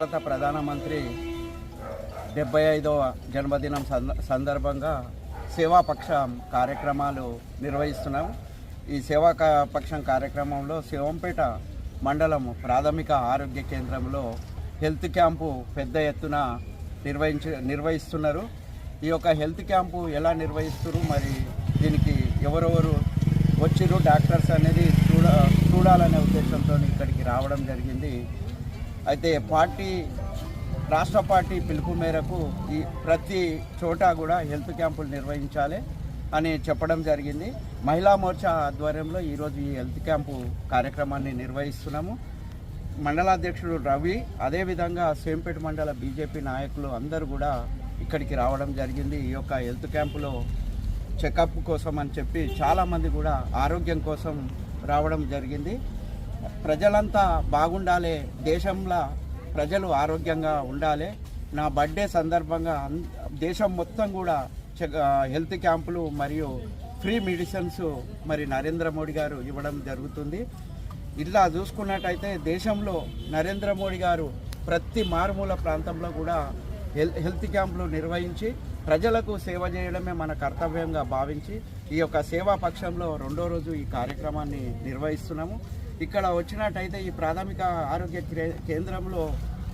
భారత ప్రధానమంత్రి 75వ జన్మదినం సందర్భంగా సేవాపక్షం కార్యక్రమాలు నిర్వహిస్తున్నాం. ఈ సేవాపక్షం కార్యక్రమంలో శివంపేట మండలం ప్రాథమిక ఆరోగ్య కేంద్రంలో హెల్త్ క్యాంపు పెద్ద ఎత్తున నిర్వహిస్తున్నారు. ఈ యొక్క హెల్త్ క్యాంపు ఎలా నిర్వహిస్తున్నారు, మరి దీనికి ఎవరెవరు వచ్చిరు డాక్టర్స్ అనేది చూడాలనే ఉద్దేశంతో ఇక్కడికి రావడం జరిగింది. అయితే రాష్ట్ర పార్టీ పిలుపు మేరకు ఈ ప్రతి చోట కూడా హెల్త్ క్యాంపులు నిర్వహించాలి అని చెప్పడం జరిగింది. మహిళా మోర్చా ఆధ్వర్యంలో ఈరోజు ఈ హెల్త్ క్యాంపు కార్యక్రమాన్ని నిర్వహిస్తున్నాము. మండలాధ్యక్షుడు రవి, అదేవిధంగా సేంపేట మండల బీజేపీ నాయకులు అందరూ కూడా ఇక్కడికి రావడం జరిగింది. ఈ యొక్క హెల్త్ క్యాంపులో చెకప్ కోసం అని చెప్పి చాలామంది కూడా ఆరోగ్యం కోసం రావడం జరిగింది. ప్రజలంతా బాగుండాలి, దేశంలో ప్రజలు ఆరోగ్యంగా ఉండాలి. నా బర్త్డే సందర్భంగా దేశం మొత్తం కూడా హెల్త్ క్యాంపులు మరియు ఫ్రీ మెడిసిన్స్ మరి నరేంద్ర మోడీ గారు ఇవ్వడం జరుగుతుంది. ఇలా చూసుకున్నట్టయితే దేశంలో నరేంద్ర మోడీ గారు ప్రతి మారుమూల ప్రాంతంలో కూడా హెల్త్ క్యాంపులు నిర్వహించి ప్రజలకు సేవ చేయడమే మన కర్తవ్యంగా భావించి ఈ యొక్క సేవా పక్షంలో 2వ రోజు ఈ కార్యక్రమాన్ని నిర్వహిస్తున్నాము. ఇక్కడ వచ్చినట్టయితే ఈ ప్రాథమిక ఆరోగ్య కేంద్రంలో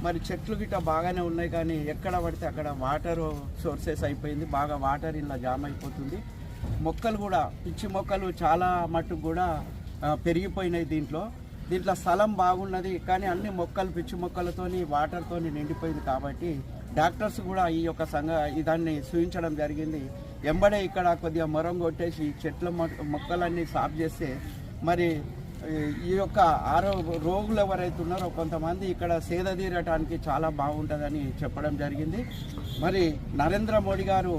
మరి చెట్లు గిట్ట బాగానే ఉన్నాయి, కానీ ఎక్కడ పడితే అక్కడ వాటర్ సోర్సెస్ అయిపోయింది, బాగా వాటర్ ఇలా జామ్ అయిపోతుంది. మొక్కలు కూడా పిచ్చి మొక్కలు చాలా మట్టుకు కూడా పెరిగిపోయినాయి. దీంట్లో స్థలం బాగున్నది, కానీ అన్ని మొక్కలు పిచ్చి మొక్కలతోని వాటర్తోని నిండిపోయింది. కాబట్టి డాక్టర్స్ కూడా ఈ యొక్క దాన్ని సూచించడం జరిగింది. ఎంబడే ఇక్కడ కొద్దిగా మొరం కొట్టేసి చెట్ల మొక్కలన్నీ సాఫ్ చేస్తే మరి ఈ యొక్క రోగులు ఎవరైతే ఉన్నారో కొంతమంది ఇక్కడ సేద తీరటానికి చాలా బాగుంటుందని చెప్పడం జరిగింది. మరి నరేంద్ర మోడీ గారు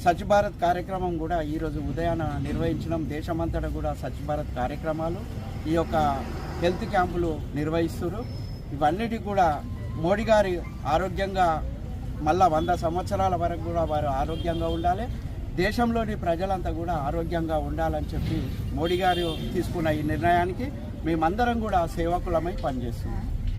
స్వచ్ఛ భారత్ కార్యక్రమం కూడా ఈరోజు ఉదయాన నిర్వహించడం, దేశమంతటా కూడా స్వచ్ఛ భారత్ కార్యక్రమాలు ఈ యొక్క హెల్త్ క్యాంపులు నిర్వహిస్తున్నారు. ఇవన్నిటి కూడా మోడీ గారి ఆరోగ్యంగా మళ్ళా 100 సంవత్సరాల వరకు కూడా వారు ఆరోగ్యంగా ఉండాలి, దేశంలోని ప్రజలంతా కూడా ఆరోగ్యంగా ఉండాలని చెప్పి మోడీ గారు తీసుకున్న ఈ నిర్ణయానికి మేమందరం కూడా సేవకులమై పనిచేస్తున్నాం.